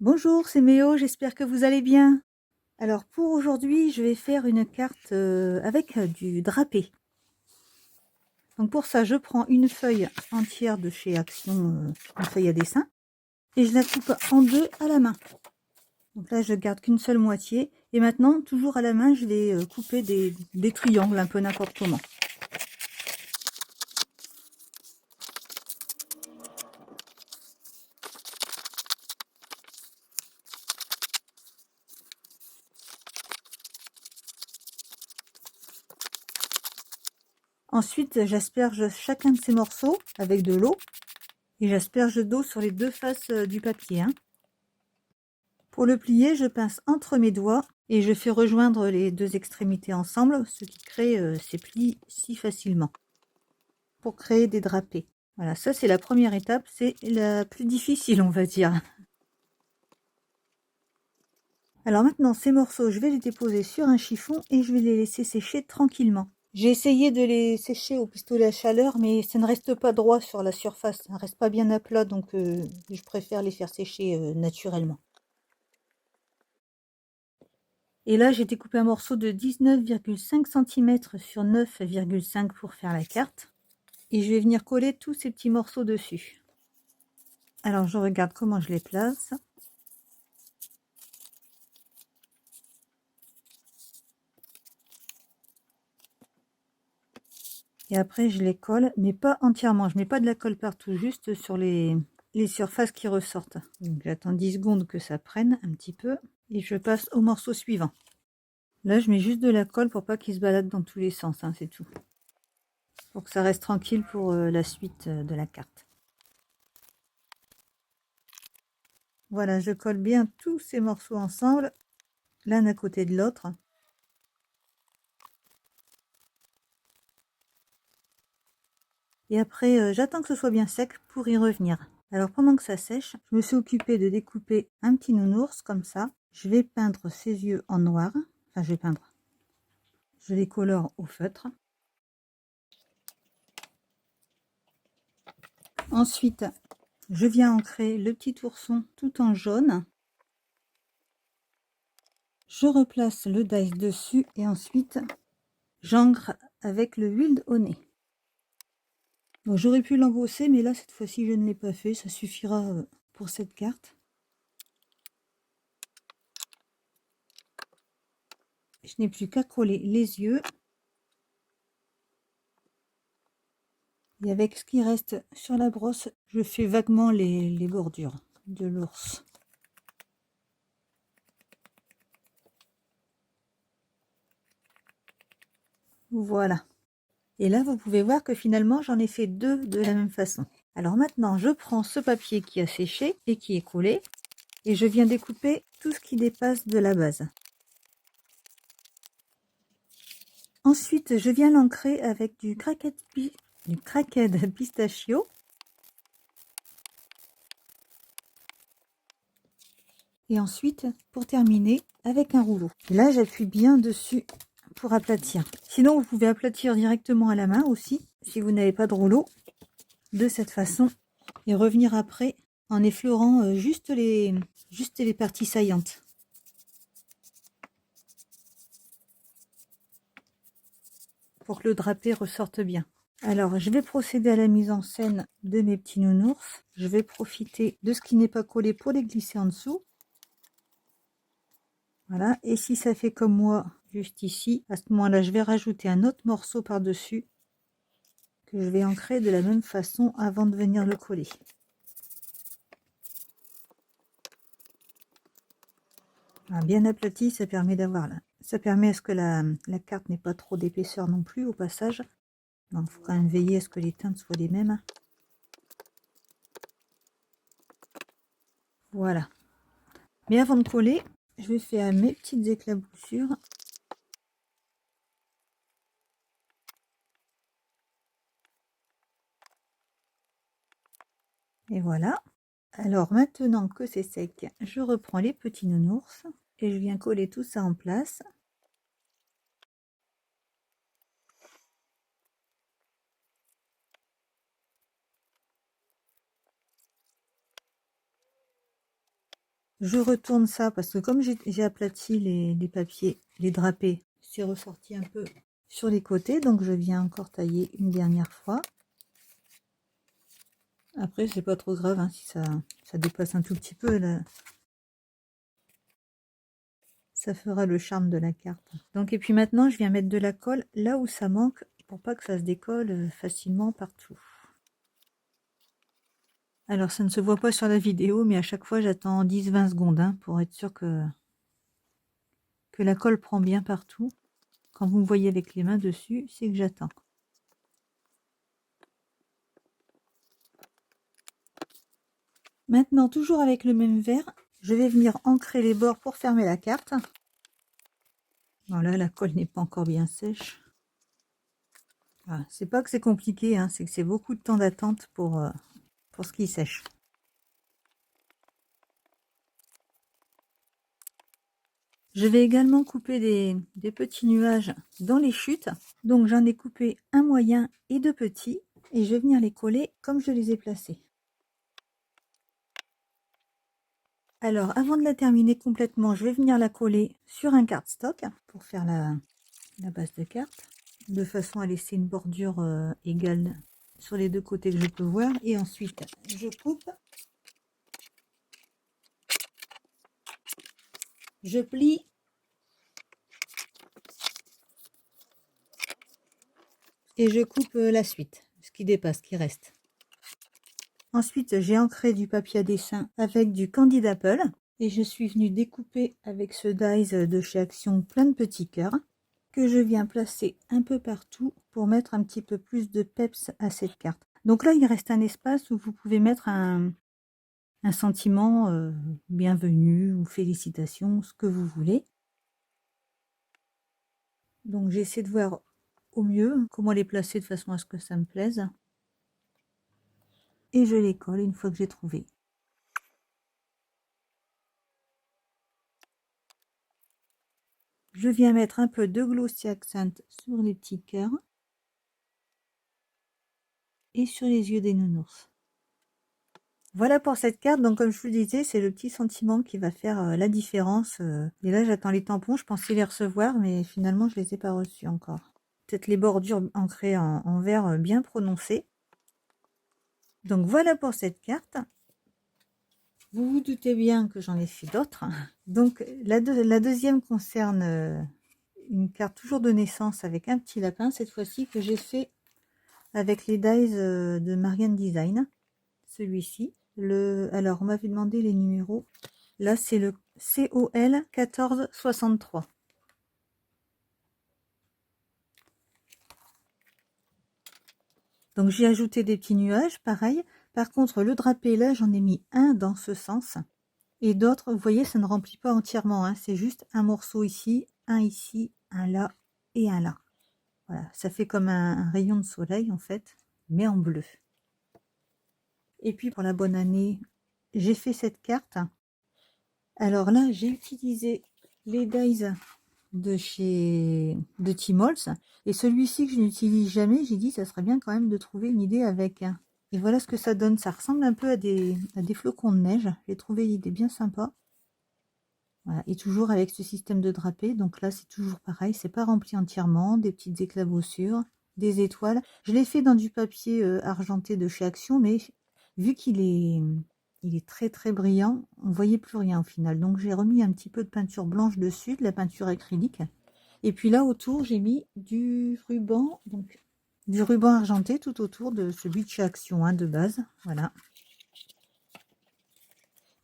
Bonjour, c'est Méo, j'espère que vous allez bien. Alors pour aujourd'hui, je vais faire une carte avec du drapé. Donc pour ça, je prends une feuille entière de chez Action, une feuille à dessin, et je la coupe en deux à la main. Donc là, je garde qu'une seule moitié. Et maintenant, toujours à la main, je vais couper des triangles un peu n'importe comment. Ensuite, j'asperge chacun de ces morceaux avec de l'eau. Et j'asperge d'eau sur les deux faces du papier, hein. Pour le plier, je pince entre mes doigts et je fais rejoindre les deux extrémités ensemble, ce qui crée ces plis si facilement pour créer des drapés. Voilà, ça c'est la première étape, c'est la plus difficile, on va dire. Alors maintenant, ces morceaux, je vais les déposer sur un chiffon et je vais les laisser sécher tranquillement. J'ai essayé de les sécher au pistolet à chaleur, mais ça ne reste pas droit sur la surface, ça ne reste pas bien à plat, donc je préfère les faire sécher naturellement. Et là, j'ai découpé un morceau de 19,5 cm sur 9,5 pour faire la carte. Et je vais venir coller tous ces petits morceaux dessus. Alors, je regarde comment je les place. Et après, je les colle, mais pas entièrement. Je mets pas de la colle partout, juste sur les surfaces qui ressortent. Donc, j'attends 10 secondes que ça prenne un petit peu. Et je passe au morceau suivant. Là, je mets juste de la colle pour pas qu'il se balade dans tous les sens, hein, c'est tout. Pour que ça reste tranquille pour la suite de la carte. Voilà, je colle bien tous ces morceaux ensemble, l'un à côté de l'autre. Et après, j'attends que ce soit bien sec pour y revenir. Alors pendant que ça sèche, je me suis occupée de découper un petit nounours comme ça. Je vais peindre ses yeux en noir. Enfin, je vais peindre. Je les colore au feutre. Ensuite, je viens ancrer le petit ourson tout en jaune. Je replace le dice dessus et ensuite, j'encre avec le huile au nez. Bon, j'aurais pu l'embosser, mais là, cette fois-ci, je ne l'ai pas fait. Ça suffira pour cette carte. Je n'ai plus qu'à coller les yeux. Et avec ce qui reste sur la brosse, je fais vaguement les bordures de l'ours. Voilà. Et là, vous pouvez voir que finalement, j'en ai fait deux de la même façon. Alors maintenant, je prends ce papier qui a séché et qui est collé. Et je viens découper tout ce qui dépasse de la base. Ensuite, je viens l'ancrer avec du craquette pistachio. Et ensuite, pour terminer, avec un rouleau. Et là, j'appuie bien dessus pour aplatir. Sinon, vous pouvez aplatir directement à la main aussi, si vous n'avez pas de rouleau, de cette façon. Et revenir après en effleurant juste les parties saillantes. Pour que le drapé ressorte bien. Alors, je vais procéder à la mise en scène de mes petits nounours. Je vais profiter de ce qui n'est pas collé pour les glisser en dessous. Voilà, et si ça fait comme moi, juste ici, à ce moment-là, je vais rajouter un autre morceau par-dessus que je vais ancrer de la même façon avant de venir le coller. Alors, bien aplati, ça permet d'avoir là. Ça permet à ce que la carte n'ait pas trop d'épaisseur non plus au passage. Donc, il faut quand même veiller à ce que les teintes soient les mêmes. Voilà. Mais avant de coller, je vais faire mes petites éclaboussures. Et voilà. Alors maintenant que c'est sec, je reprends les petits nounours et je viens coller tout ça en place. Je retourne ça parce que comme j'ai aplati les papiers, les drapés, c'est ressorti un peu sur les côtés. Donc je viens encore tailler une dernière fois. Après, c'est pas trop grave hein, si ça dépasse un tout petit peu. Là. Ça fera le charme de la carte. Donc, et puis maintenant, je viens mettre de la colle là où ça manque pour pas que ça se décolle facilement partout. Alors, ça ne se voit pas sur la vidéo, mais à chaque fois, j'attends 10-20 secondes hein, pour être sûr que la colle prend bien partout. Quand vous me voyez avec les mains dessus, c'est que j'attends. Maintenant, toujours avec le même verre, je vais venir ancrer les bords pour fermer la carte. Voilà, la colle n'est pas encore bien sèche. Voilà. C'est pas que c'est compliqué, hein, c'est que c'est beaucoup de temps d'attente pour ce qui sèche. Je vais également couper des petits nuages dans les chutes. Donc j'en ai coupé un moyen et deux petits. Et je vais venir les coller comme je les ai placés. Alors avant de la terminer complètement, je vais venir la coller sur un cardstock pour faire la base de carte. De façon à laisser une bordure égale sur les deux côtés que je peux voir. Et ensuite je coupe. Je plie. Et je coupe la suite, ce qui dépasse, ce qui reste. Ensuite, j'ai ancré du papier à dessin avec du Candy Apple. Et je suis venue découper avec ce dies de chez Action plein de petits cœurs que je viens placer un peu partout pour mettre un petit peu plus de peps à cette carte. Donc là, il reste un espace où vous pouvez mettre un sentiment bienvenue ou félicitations, ce que vous voulez. Donc j'essaie de voir au mieux comment les placer de façon à ce que ça me plaise. Et je les colle une fois que j'ai trouvé. Je viens mettre un peu de glossy accent sur les petits cœurs et sur les yeux des nounours. Voilà pour cette carte. Donc comme je vous le disais, c'est le petit sentiment qui va faire la différence. Et là, j'attends les tampons. Je pensais les recevoir, mais finalement, je les ai pas reçus encore. Peut-être les bordures ancrées en vert bien prononcées. Donc voilà pour cette carte. Vous vous doutez bien que j'en ai fait d'autres. Donc la deuxième concerne une carte toujours de naissance avec un petit lapin. Cette fois-ci que j'ai fait avec les dies de Marianne Design. Celui-ci. Alors, on m'avait demandé les numéros. Là, c'est le COL 1463. Donc, j'ai ajouté des petits nuages, pareil. Par contre, le drapé, là, j'en ai mis un dans ce sens. Et d'autres, vous voyez, ça ne remplit pas entièrement. Hein. C'est juste un morceau ici, un là et un là. Voilà, ça fait comme un rayon de soleil, en fait, mais en bleu. Et puis, pour la bonne année, j'ai fait cette carte. Alors là, j'ai utilisé les dies de Timols. Et celui-ci que je n'utilise jamais, j'ai dit ça serait bien quand même de trouver une idée avec. Et voilà ce que ça donne. Ça ressemble un peu à des flocons de neige. J'ai trouvé l'idée bien sympa. Voilà. Et toujours avec ce système de drapé. Donc là, c'est toujours pareil. C'est pas rempli entièrement. Des petites éclaboussures, des étoiles. Je l'ai fait dans du papier argenté de chez Action, mais vu qu'il est très très brillant, on voyait plus rien au final. Donc j'ai remis un petit peu de peinture blanche dessus, de la peinture acrylique. Et puis là autour, j'ai mis du ruban, donc du ruban argenté tout autour de celui de chez Action hein, de base. Voilà.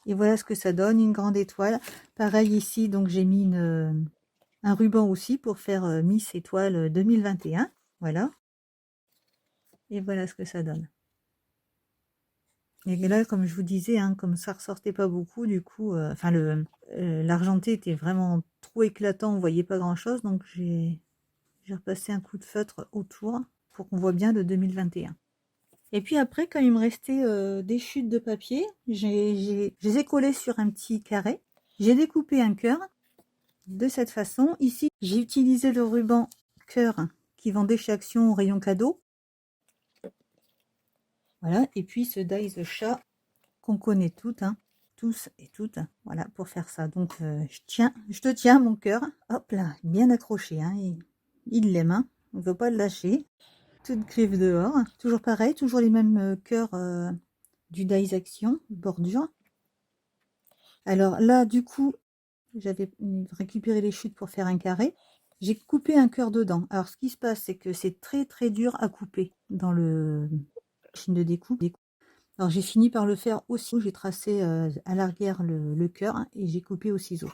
Et voilà ce que ça donne, une grande étoile. Pareil ici, donc j'ai mis un ruban aussi pour faire Miss Étoile 2021. Voilà. Et voilà ce que ça donne. Et là, comme je vous disais, hein, comme ça ressortait pas beaucoup, du coup, l'argenté était vraiment trop éclatant, on voyait pas grand chose, donc j'ai repassé un coup de feutre autour pour qu'on voit bien le 2021. Et puis après, quand il me restait des chutes de papier, je les ai collées sur un petit carré. J'ai découpé un cœur de cette façon. Ici, j'ai utilisé le ruban cœur qui vendait chez Action au rayon cadeau. Voilà, et puis ce dies chat qu'on connaît toutes, hein, tous et toutes, voilà, pour faire ça. Donc, je te tiens mon cœur, hop là, bien accroché, hein, il l'aime, hein, on ne veut pas le lâcher. Toute griffe dehors, toujours pareil, toujours les mêmes cœurs du Dies Action, bordure. Alors là, du coup, j'avais récupéré les chutes pour faire un carré. J'ai coupé un cœur dedans. Alors, ce qui se passe, c'est que c'est très très dur à couper dans le machine de découpe. Alors, j'ai fini par le faire aussi. J'ai tracé à l'arrière le cœur hein, et j'ai coupé au ciseau.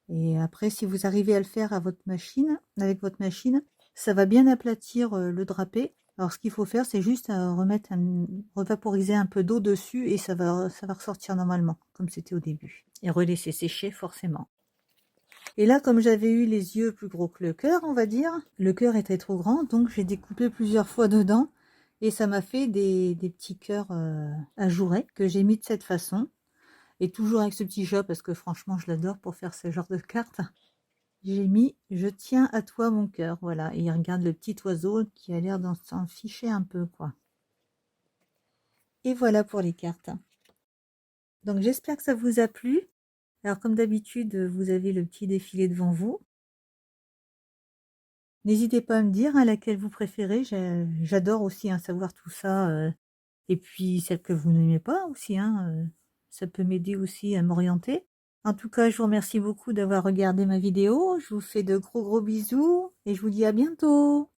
Et après, si vous arrivez à le faire à votre machine, avec votre machine, ça va bien aplatir le drapé. Alors, ce qu'il faut faire, c'est juste revaporiser un peu d'eau dessus et ça va ressortir normalement, comme c'était au début. Et relaisser sécher forcément. Et là, comme j'avais eu les yeux plus gros que le cœur, on va dire, le cœur était trop grand, donc j'ai découpé plusieurs fois dedans. Et ça m'a fait des petits cœurs ajourés que j'ai mis de cette façon. Et toujours avec ce petit chat, parce que franchement, je l'adore pour faire ce genre de carte. J'ai mis « Je tiens à toi mon cœur ». Voilà, et il regarde le petit oiseau qui a l'air d'en s'en ficher un peu, quoi. Et voilà pour les cartes. Donc j'espère que ça vous a plu. Alors comme d'habitude, vous avez le petit défilé devant vous. N'hésitez pas à me dire laquelle vous préférez. J'adore aussi savoir tout ça. Et puis celle que vous n'aimez pas aussi. Ça peut m'aider aussi à m'orienter. En tout cas, je vous remercie beaucoup d'avoir regardé ma vidéo. Je vous fais de gros bisous et je vous dis à bientôt.